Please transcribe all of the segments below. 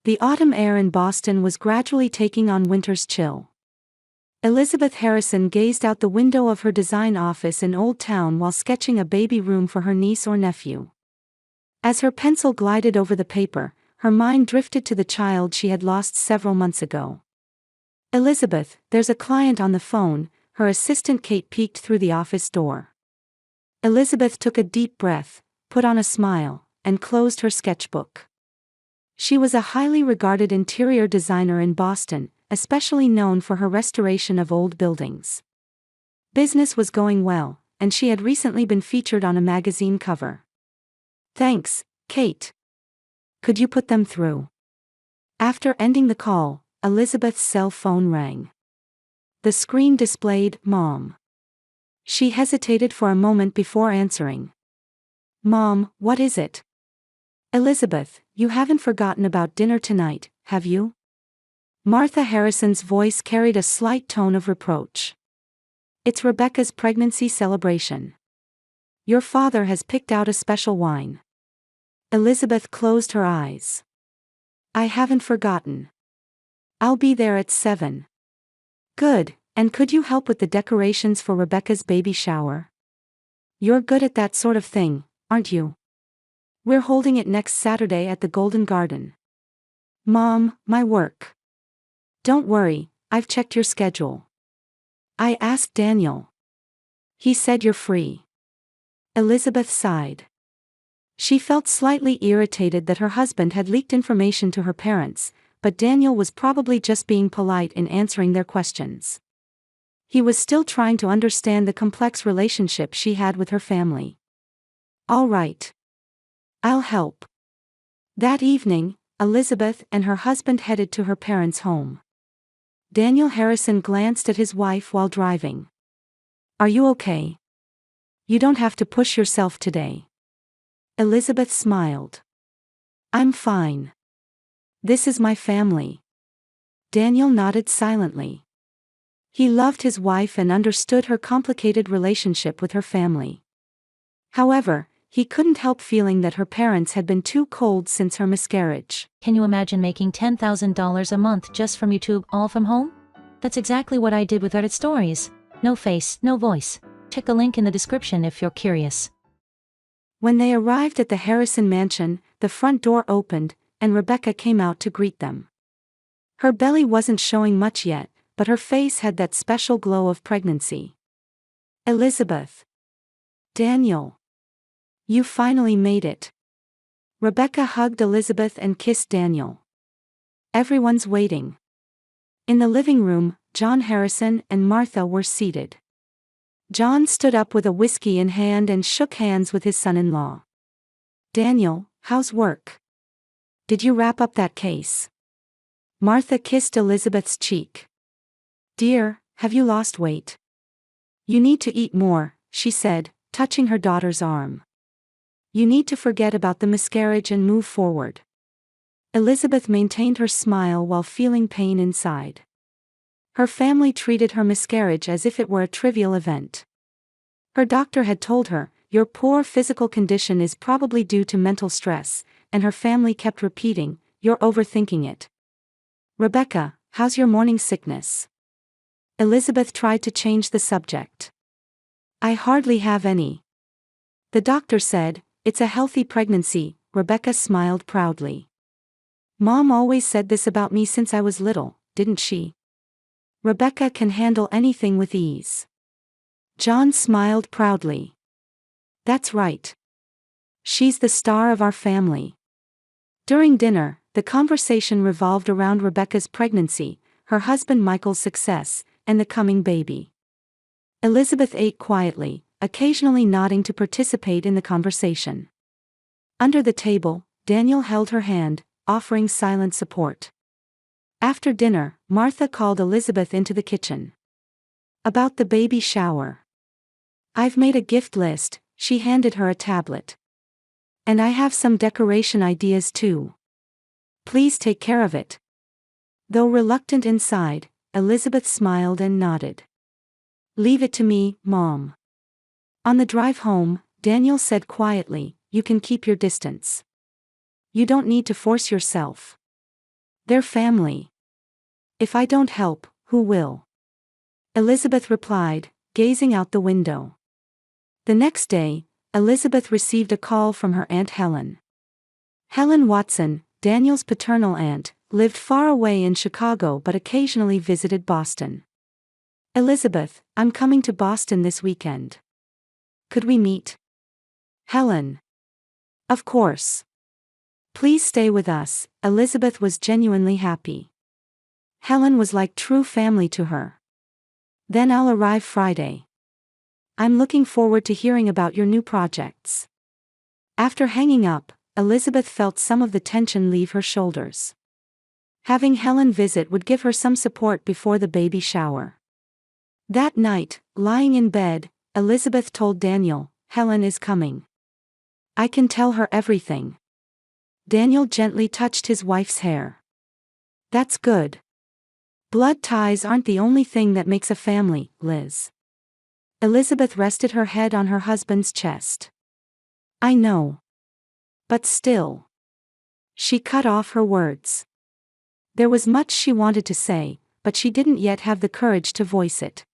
The autumn air in Boston was gradually taking on winter's chill. Elizabeth Harrison gazed out the window of her design office in Old Town while sketching a baby room for her niece or nephew. As her pencil glided over the paper, her mind drifted to the child she had lost several months ago. "Elizabeth, there's a client on the phone," her assistant Kate peeked through the office door. Elizabeth took a deep breath, put on a smile, and closed her sketchbook. She was a highly regarded interior designer in Boston, especially known for her restoration of old buildings. Business was going well, and she had recently been featured on a magazine cover. "Thanks, Kate. Could you put them through?" After ending the call, Elizabeth's cell phone rang. The screen displayed "Mom." She hesitated for a moment before answering. "Mom, what is it?" "Elizabeth, you haven't forgotten about dinner tonight, have you?" Martha Harrison's voice carried a slight tone of reproach. "It's Rebecca's pregnancy celebration. Your father has picked out a special wine." Elizabeth closed her eyes. "I haven't forgotten. I'll be there at 7. "Good, and could you help with the decorations for Rebecca's baby shower? You're good at that sort of thing, aren't you? We're holding it next Saturday at the Golden Garden." "Mom, my work." "Don't worry, I've checked your schedule. I asked Daniel. He said you're free." Elizabeth sighed. She felt slightly irritated that her husband had leaked information to her parents, but Daniel was probably just being polite in answering their questions. He was still trying to understand the complex relationship she had with her family. "All right. I'll help." That evening, Elizabeth and her husband headed to her parents' home. Daniel Harrison glanced at his wife while driving. "Are you okay? You don't have to push yourself today." Elizabeth smiled. "I'm fine. This is my family." Daniel nodded silently. He loved his wife and understood her complicated relationship with her family. However, he couldn't help feeling that her parents had been too cold since her miscarriage. Can you imagine making $10,000 a month just from YouTube, all from home? That's exactly what I did with redditstories. No face, no voice. Check a link in the description if you're curious. When they arrived at the Harrison mansion, the front door opened, and Rebecca came out to greet them. Her belly wasn't showing much yet, but her face had that special glow of pregnancy. "Elizabeth. Daniel. You finally made it." Rebecca hugged Elizabeth and kissed Daniel. "Everyone's waiting." In the living room, John Harrison and Martha were seated. John stood up with a whiskey in hand and shook hands with his son-in-law. "Daniel, how's work? Did you wrap up that case?" Martha kissed Elizabeth's cheek. "Dear, have you lost weight? You need to eat more," she said, touching her daughter's arm. "You need to forget about the miscarriage and move forward." Elizabeth maintained her smile while feeling pain inside. Her family treated her miscarriage as if it were a trivial event. Her doctor had told her, "Your poor physical condition is probably due to mental stress," and her family kept repeating, "You're overthinking it." "Rebecca, how's your morning sickness?" Elizabeth tried to change the subject. "I hardly have any. The doctor said, it's a healthy pregnancy." Rebecca smiled proudly. "Mom always said this about me since I was little, didn't she?" Rebecca can handle anything with ease. John smiled proudly. "That's right. She's the star of our family." During dinner, the conversation revolved around Rebecca's pregnancy, her husband Michael's success, and the coming baby. Elizabeth ate quietly, occasionally nodding to participate in the conversation. Under the table, Daniel held her hand, offering silent support. After dinner, Martha called Elizabeth into the kitchen. "About the baby shower. I've made a gift list," she handed her a tablet. "And I have some decoration ideas too. Please take care of it." Though reluctant inside, Elizabeth smiled and nodded. "Leave it to me, Mom." On the drive home, Daniel said quietly, "You can keep your distance. You don't need to force yourself. Their family. If I don't help, who will? Elizabeth replied, gazing out the window. The next day, Elizabeth received a call from her Aunt Helen. Helen Watson, Daniel's paternal aunt, lived far away in Chicago but occasionally visited Boston. Elizabeth, I'm coming to Boston this weekend. Could we meet? Helen. Of course. Please stay with us. Elizabeth was genuinely happy. Helen was like true family to her. Then I'll arrive Friday. I'm looking forward to hearing about your new projects. After hanging up, Elizabeth felt some of the tension leave her shoulders. Having Helen visit would give her some support before the baby shower. That night, lying in bed, Elizabeth told Daniel, Helen is coming. I can tell her everything. Daniel gently touched his wife's hair. That's good. Blood ties aren't the only thing that makes a family, Liz. Elizabeth rested her head on her husband's chest. I know. But still. She cut off her words. There was much she wanted to say, but she didn't yet have the courage to voice it.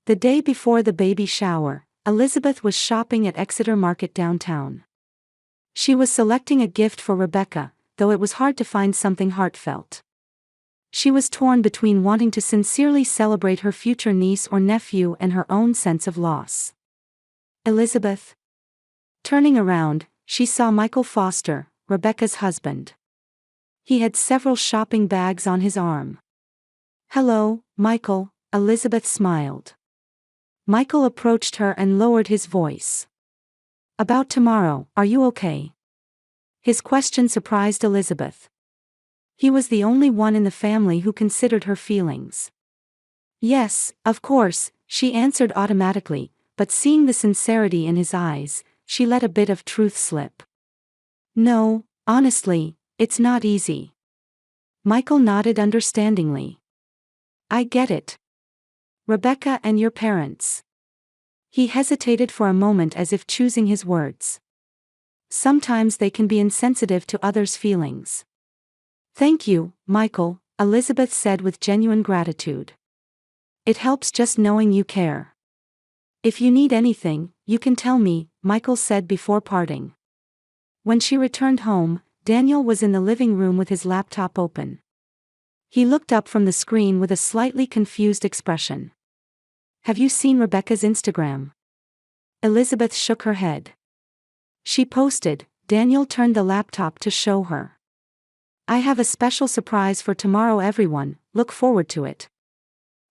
The day before the baby shower, Elizabeth was shopping at Exeter Market downtown. She was selecting a gift for Rebecca, though it was hard to find something heartfelt. She was torn between wanting to sincerely celebrate her future niece or nephew and her own sense of loss. Elizabeth. Turning around, she saw Michael Foster, Rebecca's husband. He had several shopping bags on his arm. Hello, Michael, Elizabeth smiled. Michael approached her and lowered his voice. About tomorrow, are you okay? His question surprised Elizabeth. He was the only one in the family who considered her feelings. Yes, of course, she answered automatically, but seeing the sincerity in his eyes, she let a bit of truth slip. No, honestly, it's not easy. Michael nodded understandingly. I get it. Rebecca and your parents. He hesitated for a moment as if choosing his words. Sometimes they can be insensitive to others' feelings. Thank you, Michael, Elizabeth said with genuine gratitude. It helps just knowing you care. If you need anything, you can tell me, Michael said before parting. When she returned home, Daniel was in the living room with his laptop open. He looked up from the screen with a slightly confused expression. Have you seen Rebecca's Instagram? Elizabeth shook her head. She posted. Daniel turned the laptop to show her. I have a special surprise for tomorrow everyone, look forward to it.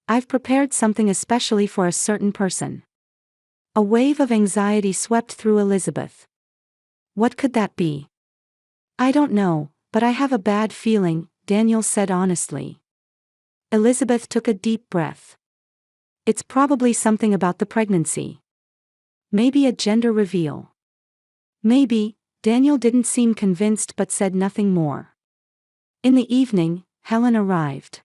I've prepared something especially for a certain person. A wave of anxiety swept through Elizabeth. What could that be? I don't know, but I have a bad feeling, Daniel said honestly. Elizabeth took a deep breath. It's probably something about the pregnancy. Maybe a gender reveal. Maybe. Daniel didn't seem convinced but said nothing more. In the evening, Helen arrived.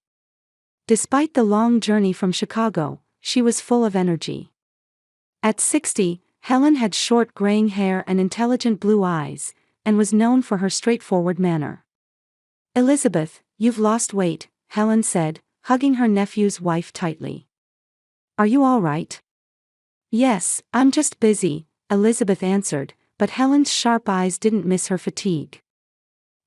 Despite the long journey from Chicago, she was full of energy. At 60, Helen had short graying hair and intelligent blue eyes, and was known for her straightforward manner. Elizabeth, you've lost weight, Helen said, hugging her nephew's wife tightly. Are you all right? Yes, I'm just busy, Elizabeth answered, but Helen's sharp eyes didn't miss her fatigue.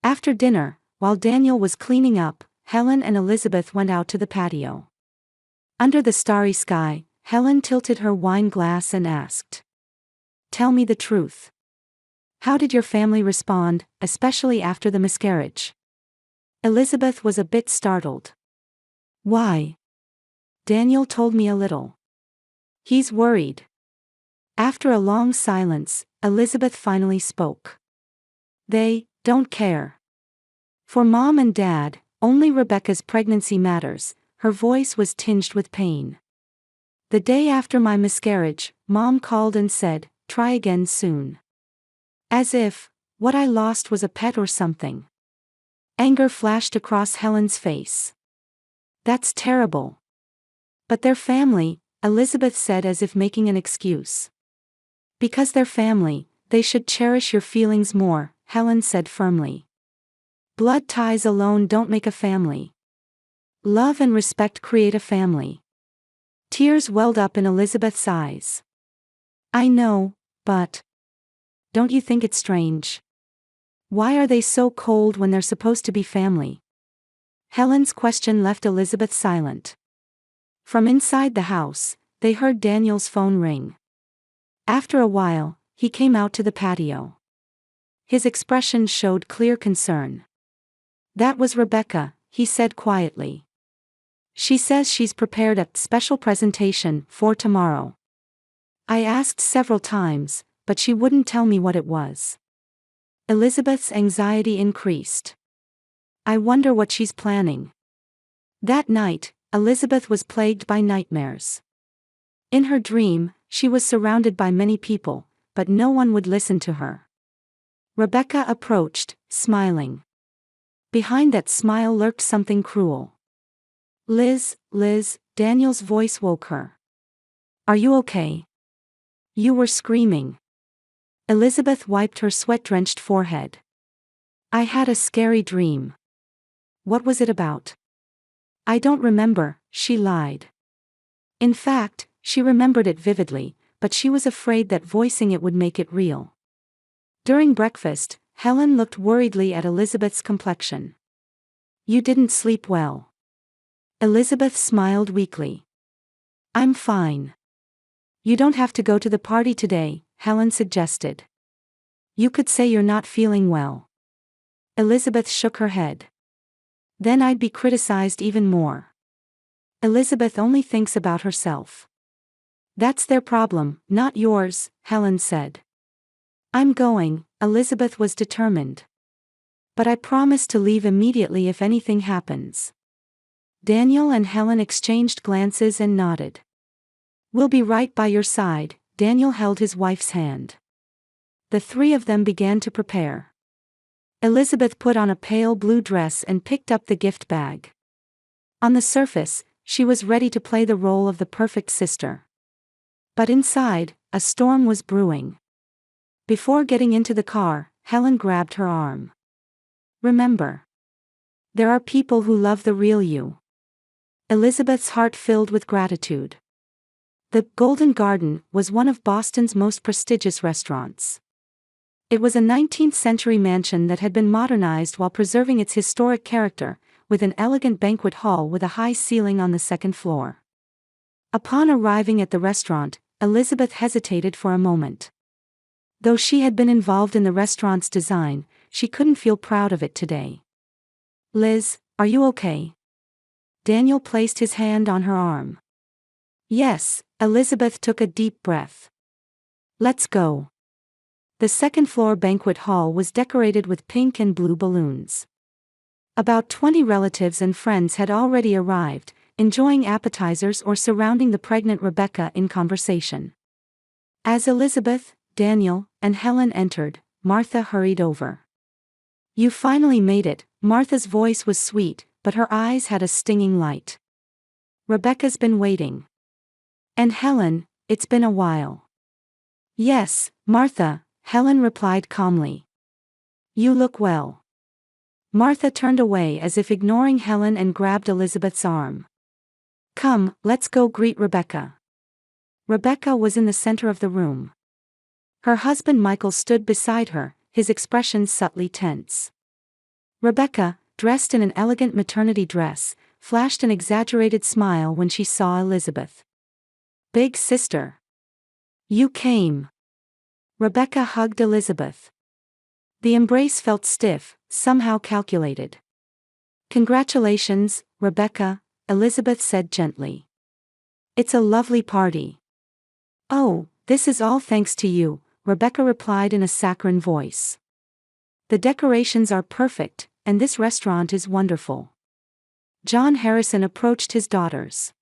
After dinner, while Daniel was cleaning up, Helen and Elizabeth went out to the patio. Under the starry sky, Helen tilted her wine glass and asked. Tell me the truth. How did your family respond, especially after the miscarriage? Elizabeth was a bit startled. Why? Daniel told me a little. He's worried. After a long silence, Elizabeth finally spoke. They don't care. For Mom and Dad, only Rebecca's pregnancy matters. Her voice was tinged with pain. The day after my miscarriage, Mom called and said, try again soon. As if, what I lost was a pet or something. Anger flashed across Helen's face. That's terrible. But their family, Elizabeth said as if making an excuse. Because they're family, they should cherish your feelings more, Helen said firmly. Blood ties alone don't make a family. Love and respect create a family. Tears welled up in Elizabeth's eyes. I know, but don't you think it's strange? Why are they so cold when they're supposed to be family? Helen's question left Elizabeth silent. From inside the house, they heard Daniel's phone ring. After a while, he came out to the patio. His expression showed clear concern. That was Rebecca, he said quietly. She says she's prepared a special presentation for tomorrow. I asked several times, but she wouldn't tell me what it was. Elizabeth's anxiety increased. I wonder what she's planning. That night, Elizabeth was plagued by nightmares. In her dream, she was surrounded by many people, but no one would listen to her. Rebecca approached, smiling. Behind that smile lurked something cruel. Liz, Daniel's voice woke her. Are you okay? You were screaming. Elizabeth wiped her sweat-drenched forehead. I had a scary dream. What was it about? I don't remember, she lied. In fact, she remembered it vividly, but she was afraid that voicing it would make it real. During breakfast, Helen looked worriedly at Elizabeth's complexion. You didn't sleep well. Elizabeth smiled weakly. I'm fine. You don't have to go to the party today, Helen suggested. You could say you're not feeling well. Elizabeth shook her head. Then I'd be criticized even more. Elizabeth only thinks about herself. That's their problem, not yours, Helen said. I'm going, Elizabeth was determined. But I promise to leave immediately if anything happens. Daniel and Helen exchanged glances and nodded. We'll be right by your side, Daniel held his wife's hand. The three of them began to prepare. Elizabeth put on a pale blue dress and picked up the gift bag. On the surface, she was ready to play the role of the perfect sister. But inside, a storm was brewing. Before getting into the car, Helen grabbed her arm. Remember. There are people who love the real you. Elizabeth's heart filled with gratitude. The Golden Garden was one of Boston's most prestigious restaurants. It was a 19th-century mansion that had been modernized while preserving its historic character, with an elegant banquet hall with a high ceiling on the second floor. Upon arriving at the restaurant, Elizabeth hesitated for a moment. Though she had been involved in the restaurant's design, she couldn't feel proud of it today. Liz, are you okay? Daniel placed his hand on her arm. Yes, Elizabeth took a deep breath. Let's go. The second-floor banquet hall was decorated with pink and blue balloons. About 20 relatives and friends had already arrived, enjoying appetizers or surrounding the pregnant Rebecca in conversation. As Elizabeth, Daniel, and Helen entered, Martha hurried over. You finally made it, Martha's voice was sweet, but her eyes had a stinging light. Rebecca's been waiting. And Helen, it's been a while. Yes, Martha, Helen replied calmly. You look well. Martha turned away as if ignoring Helen and grabbed Elizabeth's arm. Come, let's go greet Rebecca. Rebecca was in the center of the room. Her husband Michael stood beside her, his expression subtly tense. Rebecca, dressed in an elegant maternity dress, flashed an exaggerated smile when she saw Elizabeth. Big sister. You came. Rebecca hugged Elizabeth. The embrace felt stiff, somehow calculated. Congratulations, Rebecca, Elizabeth said gently. It's a lovely party. Oh, this is all thanks to you, Rebecca replied in a saccharine voice. The decorations are perfect, and this restaurant is wonderful. John Harrison approached his daughters.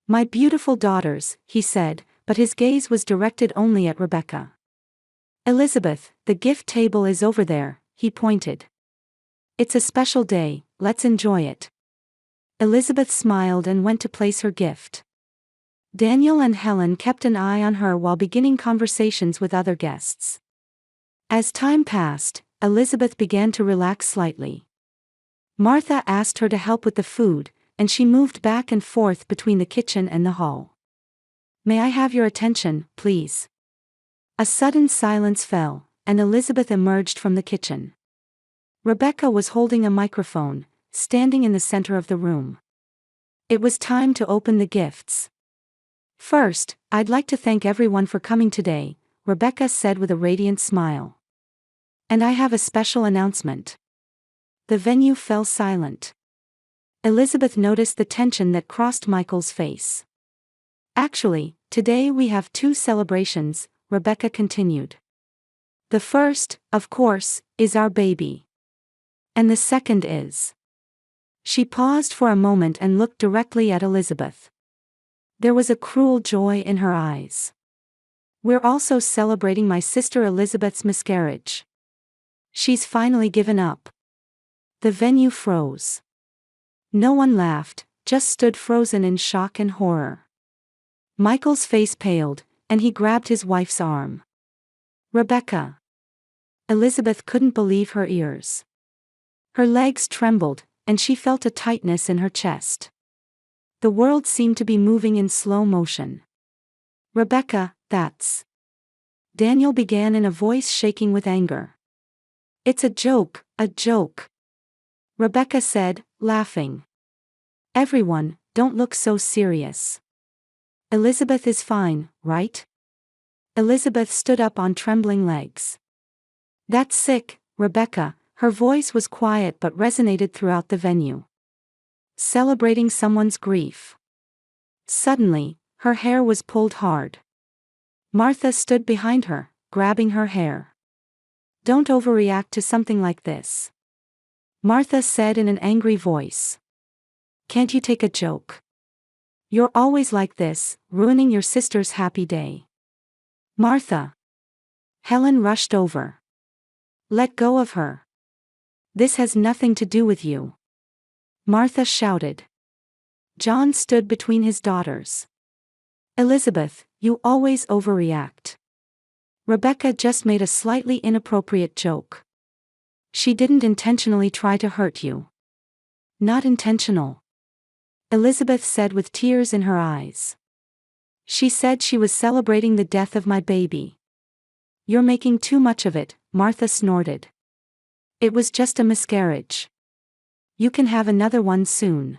My beautiful daughters, he said, but his gaze was directed only at Rebecca. Elizabeth, the gift table is over there, he pointed. It's a special day, let's enjoy it. Elizabeth smiled and went to place her gift. Daniel and Helen kept an eye on her while beginning conversations with other guests. As time passed, Elizabeth began to relax slightly. Martha asked her to help with the food, and she moved back and forth between the kitchen and the hall. "May I have your attention, please?" A sudden silence fell, and Elizabeth emerged from the kitchen. Rebecca was holding a microphone, standing in the center of the room. It was time to open the gifts. "First, I'd like to thank everyone for coming today," Rebecca said with a radiant smile. "And I have a special announcement." The venue fell silent. Elizabeth noticed the tension that crossed Michael's face. "Actually, today we have two celebrations," Rebecca continued. "The first, of course, is our baby. And the second is..." She paused for a moment and looked directly at Elizabeth. There was a cruel joy in her eyes. "We're also celebrating my sister Elizabeth's miscarriage. She's finally given up." The venue froze. No one laughed, just stood frozen in shock and horror. Michael's face paled, and he grabbed his wife's arm. "Rebecca." Elizabeth couldn't believe her ears. Her legs trembled, and she felt a tightness in her chest. The world seemed to be moving in slow motion. "Rebecca, that's..." Daniel began in a voice shaking with anger. "It's a joke, a joke," Rebecca said, laughing. "Everyone, don't look so serious. Elizabeth is fine, right?" Elizabeth stood up on trembling legs. "That's sick, Rebecca." Her voice was quiet but resonated throughout the venue. "Celebrating someone's grief." Suddenly, her hair was pulled hard. Martha stood behind her, grabbing her hair. "Don't overreact to something like this," Martha said in an angry voice. "Can't you take a joke? You're always like this, ruining your sister's happy day." "Martha." Helen rushed over. "Let go of her. This has nothing to do with you," Martha shouted. John stood between his daughters. "Elizabeth, you always overreact. Rebecca just made a slightly inappropriate joke. She didn't intentionally try to hurt you." "Not intentional," Elizabeth said with tears in her eyes. "She said she was celebrating the death of my baby." "You're making too much of it," Martha snorted. "It was just a miscarriage. You can have another one soon."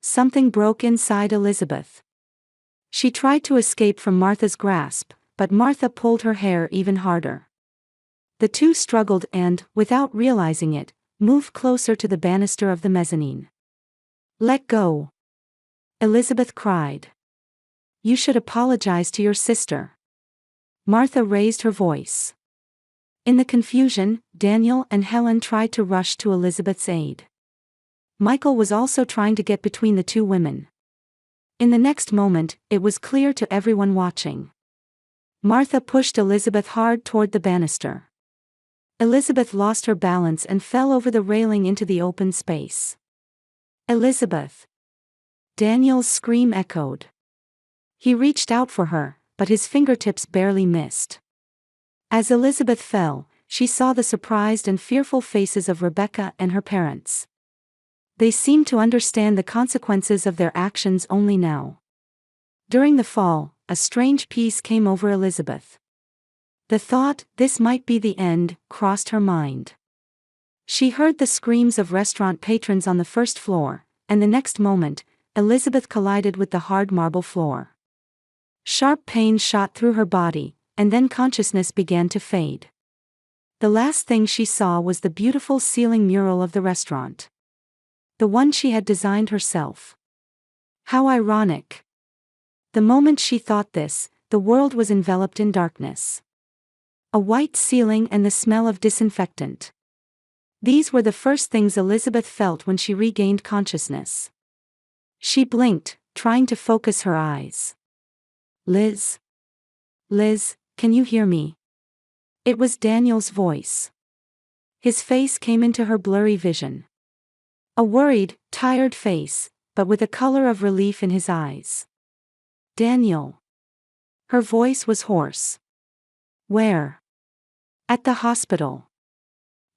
Something broke inside Elizabeth. She tried to escape from Martha's grasp, but Martha pulled her hair even harder. The two struggled and, without realizing it, moved closer to the banister of the mezzanine. "Let go," Elizabeth cried. "You should apologize to your sister." Martha raised her voice. In the confusion, Daniel and Helen tried to rush to Elizabeth's aid. Michael was also trying to get between the two women. In the next moment, it was clear to everyone watching. Martha pushed Elizabeth hard toward the banister. Elizabeth lost her balance and fell over the railing into the open space. "Elizabeth!" Daniel's scream echoed. He reached out for her, but his fingertips barely missed. As Elizabeth fell, she saw the surprised and fearful faces of Rebecca and her parents. They seemed to understand the consequences of their actions only now. During the fall, a strange peace came over Elizabeth. The thought, this might be the end, crossed her mind. She heard the screams of restaurant patrons on the first floor, and the next moment, Elizabeth collided with the hard marble floor. Sharp pain shot through her body, and then consciousness began to fade. The last thing she saw was the beautiful ceiling mural of the restaurant. The one she had designed herself. How ironic. The moment she thought this, the world was enveloped in darkness. A white ceiling and the smell of disinfectant. These were the first things Elizabeth felt when she regained consciousness. She blinked, trying to focus her eyes. "Liz? Liz, can you hear me?" It was Daniel's voice. His face came into her blurry vision. A worried, tired face, but with a color of relief in his eyes. "Daniel." Her voice was hoarse. "Where?" "At the hospital.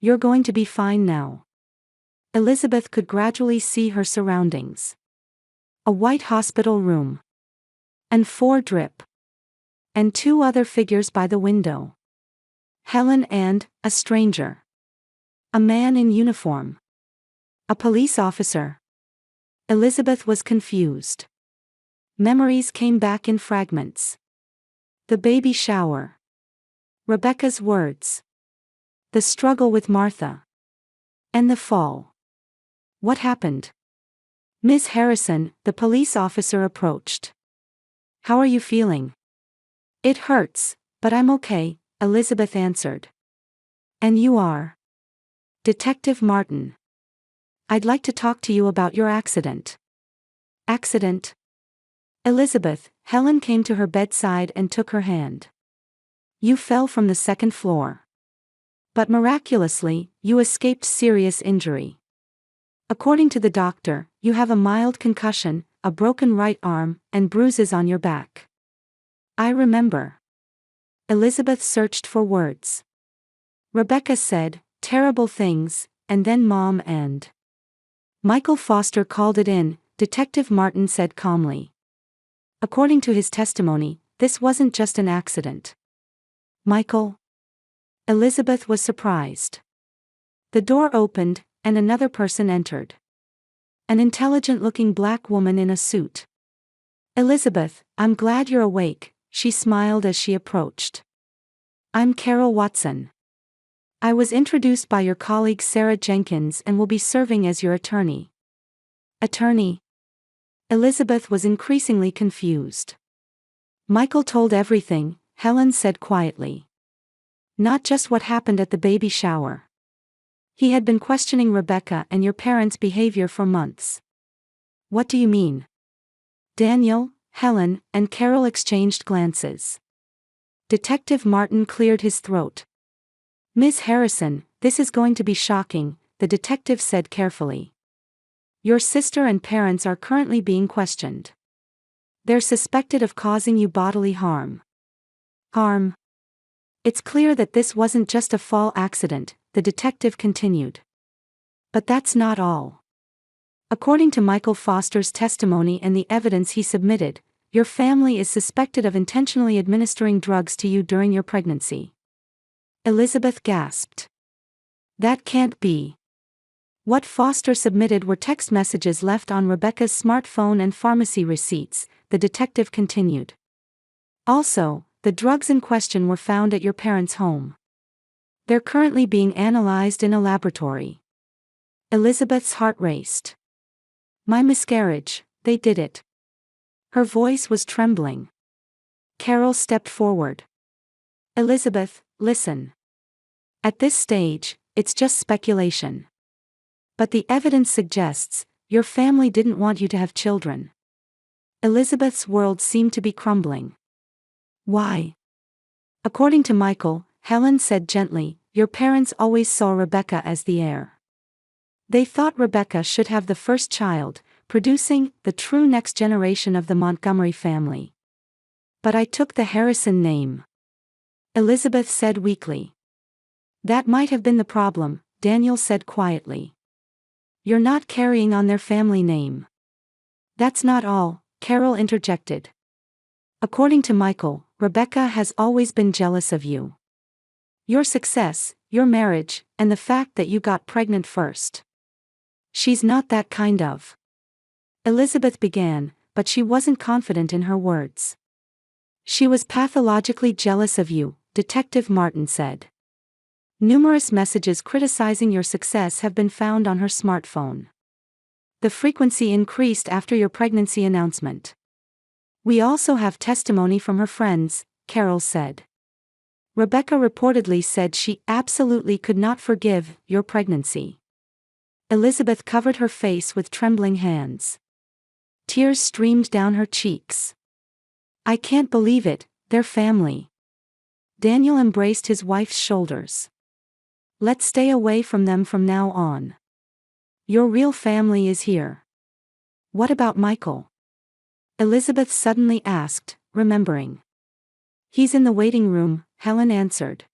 You're going to be fine now." Elizabeth could gradually see her surroundings. A white hospital room. And 4 drip. And 2 other figures by the window. Helen and a stranger. A man in uniform. A police officer. Elizabeth was confused. Memories came back in fragments. The baby shower. Rebecca's words. The struggle with Martha. And the fall. What happened? Miss Harrison, the police officer approached. How are you feeling? It hurts, but I'm okay, Elizabeth answered. And you are? Detective Martin. I'd like to talk to you about your accident. Accident? Elizabeth, Helen came to her bedside and took her hand. You fell from the 2nd floor. But miraculously, you escaped serious injury. According to the doctor, you have a mild concussion, a broken right arm, and bruises on your back. I remember. Elizabeth searched for words. Rebecca said, terrible things, and then Mom and Michael Foster called it in, Detective Martin said calmly. According to his testimony, this wasn't just an accident. Michael? Elizabeth was surprised. The door opened, and another person entered. An intelligent-looking black woman in a suit. Elizabeth, I'm glad you're awake, she smiled as she approached. I'm Carol Watson. I was introduced by your colleague Sarah Jenkins and will be serving as your attorney. Attorney? Elizabeth was increasingly confused. Michael told everything, Helen said quietly. Not just what happened at the baby shower. He had been questioning Rebecca and your parents' behavior for months. What do you mean? Daniel, Helen, and Carol exchanged glances. Detective Martin cleared his throat. Miss Harrison, this is going to be shocking, the detective said carefully. Your sister and parents are currently being questioned. They're suspected of causing you bodily harm. Harm? It's clear that this wasn't just a fall accident, the detective continued. But that's not all. According to Michael Foster's testimony and the evidence he submitted, your family is suspected of intentionally administering drugs to you during your pregnancy. Elizabeth gasped. That can't be. What Foster submitted were text messages left on Rebecca's smartphone and pharmacy receipts, the detective continued. Also, the drugs in question were found at your parents' home. They're currently being analyzed in a laboratory. Elizabeth's heart raced. My miscarriage, they did it. Her voice was trembling. Carol stepped forward. Elizabeth, listen. At this stage, it's just speculation. But the evidence suggests, your family didn't want you to have children. Elizabeth's world seemed to be crumbling. Why? According to Michael, Helen said gently, your parents always saw Rebecca as the heir. They thought Rebecca should have the first child, producing the true next generation of the Montgomery family. But I took the Harrison name. Elizabeth said weakly. That might have been the problem, Daniel said quietly. You're not carrying on their family name. That's not all, Carol interjected. According to Michael, Rebecca has always been jealous of you. Your success, your marriage, and the fact that you got pregnant first. She's not that kind of. Elizabeth began, but she wasn't confident in her words. She was pathologically jealous of you, Detective Martin said. Numerous messages criticizing your success have been found on her smartphone. The frequency increased after your pregnancy announcement. We also have testimony from her friends, Carol said. Rebecca reportedly said she absolutely could not forgive your pregnancy. Elizabeth covered her face with trembling hands. Tears streamed down her cheeks. I can't believe it, their family. Daniel embraced his wife's shoulders. Let's stay away from them from now on. Your real family is here. What about Michael? Elizabeth suddenly asked, remembering. He's in the waiting room, Helen answered.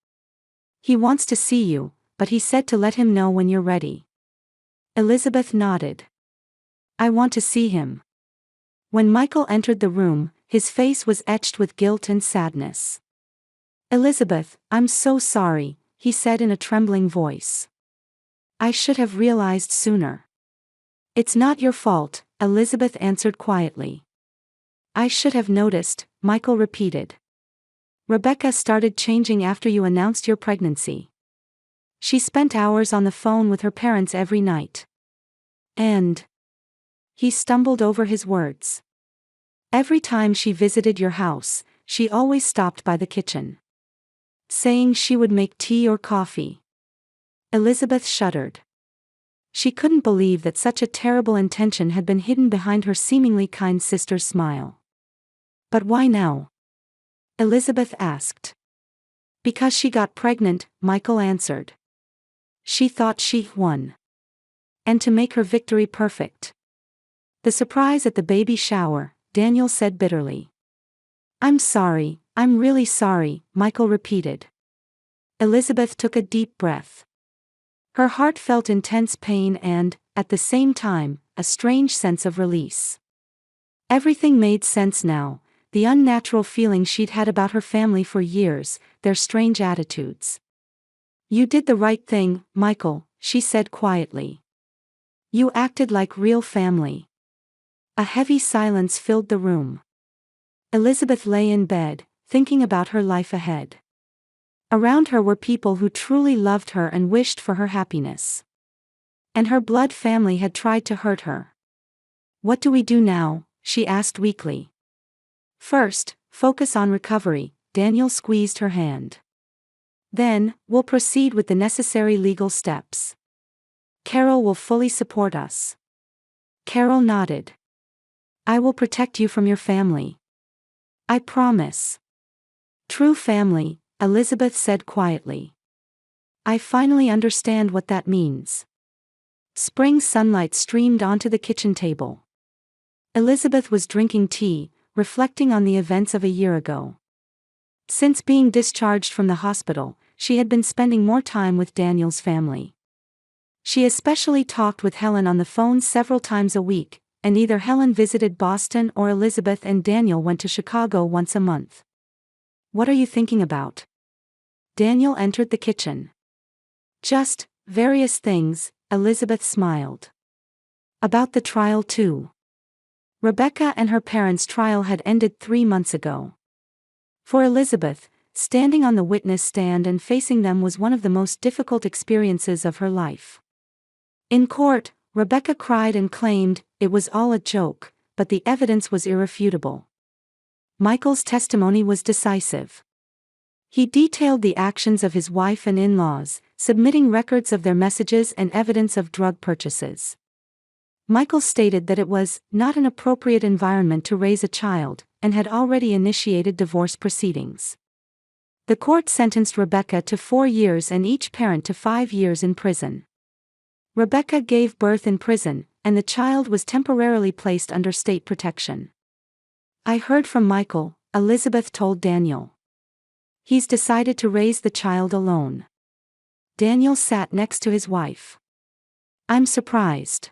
He wants to see you, but he said to let him know when you're ready. Elizabeth nodded. I want to see him. When Michael entered the room, his face was etched with guilt and sadness. Elizabeth, I'm so sorry, he said in a trembling voice. I should have realized sooner. It's not your fault, Elizabeth answered quietly. I should have noticed, Michael repeated. Rebecca started changing after you announced your pregnancy. She spent hours on the phone with her parents every night. And he stumbled over his words. Every time she visited your house, she always stopped by the kitchen, saying she would make tea or coffee. Elizabeth shuddered. She couldn't believe that such a terrible intention had been hidden behind her seemingly kind sister's smile. But why now? Elizabeth asked. Because she got pregnant, Michael answered. She thought she won. And to make her victory perfect. The surprise at the baby shower, Daniel said bitterly. I'm sorry, I'm really sorry, Michael repeated. Elizabeth took a deep breath. Her heart felt intense pain and, at the same time, a strange sense of release. Everything made sense now, the unnatural feeling she'd had about her family for years, their strange attitudes. You did the right thing, Michael, she said quietly. You acted like real family. A heavy silence filled the room. Elizabeth lay in bed, thinking about her life ahead. Around her were people who truly loved her and wished for her happiness. And her blood family had tried to hurt her. What do we do now? She asked weakly. First, focus on recovery, Daniel squeezed her hand. Then, we'll proceed with the necessary legal steps. Carol will fully support us. Carol nodded. I will protect you from your family. I promise. True family, Elizabeth said quietly. I finally understand what that means. Spring sunlight streamed onto the kitchen table. Elizabeth was drinking tea, reflecting on the events of a year ago. Since being discharged from the hospital, she had been spending more time with Daniel's family. She especially talked with Helen on the phone several times a week, and either Helen visited Boston or Elizabeth and Daniel went to Chicago once a month. What are you thinking about? Daniel entered the kitchen. Just, various things, Elizabeth smiled. About the trial too. Rebecca and her parents' trial had ended 3 months ago. For Elizabeth, standing on the witness stand and facing them was one of the most difficult experiences of her life. In court, Rebecca cried and claimed it was all a joke, but the evidence was irrefutable. Michael's testimony was decisive. He detailed the actions of his wife and in-laws, submitting records of their messages and evidence of drug purchases. Michael stated that it was not an appropriate environment to raise a child, and had already initiated divorce proceedings. The court sentenced Rebecca to 4 years and each parent to 5 years in prison. Rebecca gave birth in prison, and the child was temporarily placed under state protection. I heard from Michael, Elizabeth told Daniel. He's decided to raise the child alone. Daniel sat next to his wife. I'm surprised.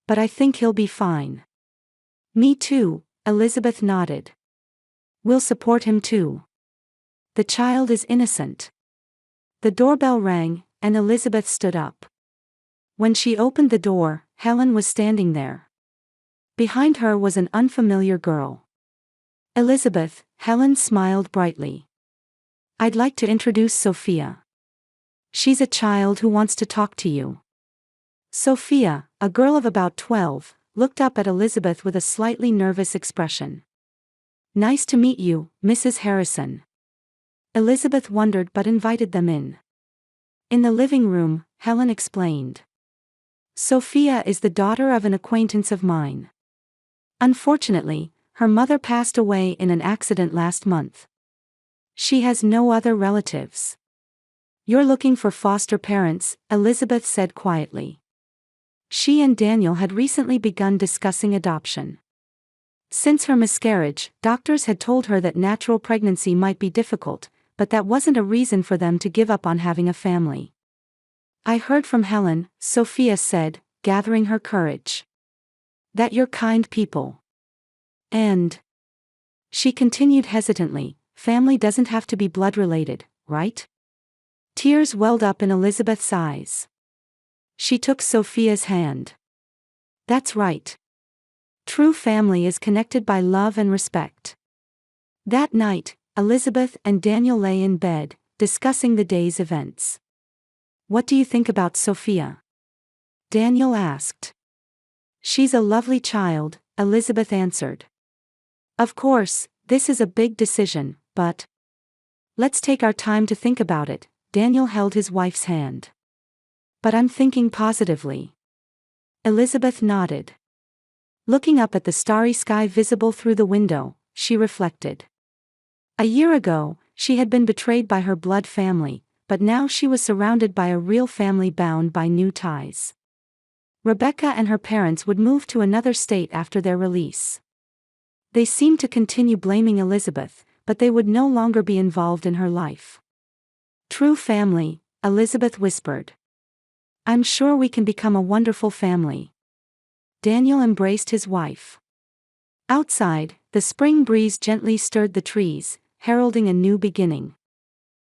But I think he'll be fine. Me too, Elizabeth nodded. We'll support him too. The child is innocent. The doorbell rang, and Elizabeth stood up. When she opened the door, Helen was standing there. Behind her was an unfamiliar girl. Elizabeth, Helen smiled brightly. I'd like to introduce Sophia. She's a child who wants to talk to you. Sophia, a girl of about 12, looked up at Elizabeth with a slightly nervous expression. Nice to meet you, Mrs. Harrison. Elizabeth wondered but invited them in. In the living room, Helen explained. Sophia is the daughter of an acquaintance of mine. Unfortunately, her mother passed away in an accident last month. She has no other relatives. You're looking for foster parents, Elizabeth said quietly. She and Daniel had recently begun discussing adoption. Since her miscarriage, doctors had told her that natural pregnancy might be difficult, but that wasn't a reason for them to give up on having a family. I heard from Helen, Sophia said, gathering her courage. That you're kind people. And she continued hesitantly, family doesn't have to be blood-related, right? Tears welled up in Elizabeth's eyes. She took Sophia's hand. That's right. True family is connected by love and respect. That night, Elizabeth and Daniel lay in bed, discussing the day's events. What do you think about Sophia? Daniel asked. She's a lovely child, Elizabeth answered. Of course, this is a big decision, but let's take our time to think about it. Daniel held his wife's hand. But I'm thinking positively. Elizabeth nodded. Looking up at the starry sky visible through the window, she reflected. A year ago, she had been betrayed by her blood family, but now she was surrounded by a real family bound by new ties. Rebecca and her parents would move to another state after their release. They seemed to continue blaming Elizabeth, but they would no longer be involved in her life. True family, Elizabeth whispered. I'm sure we can become a wonderful family. Daniel embraced his wife. Outside, the spring breeze gently stirred the trees, heralding a new beginning.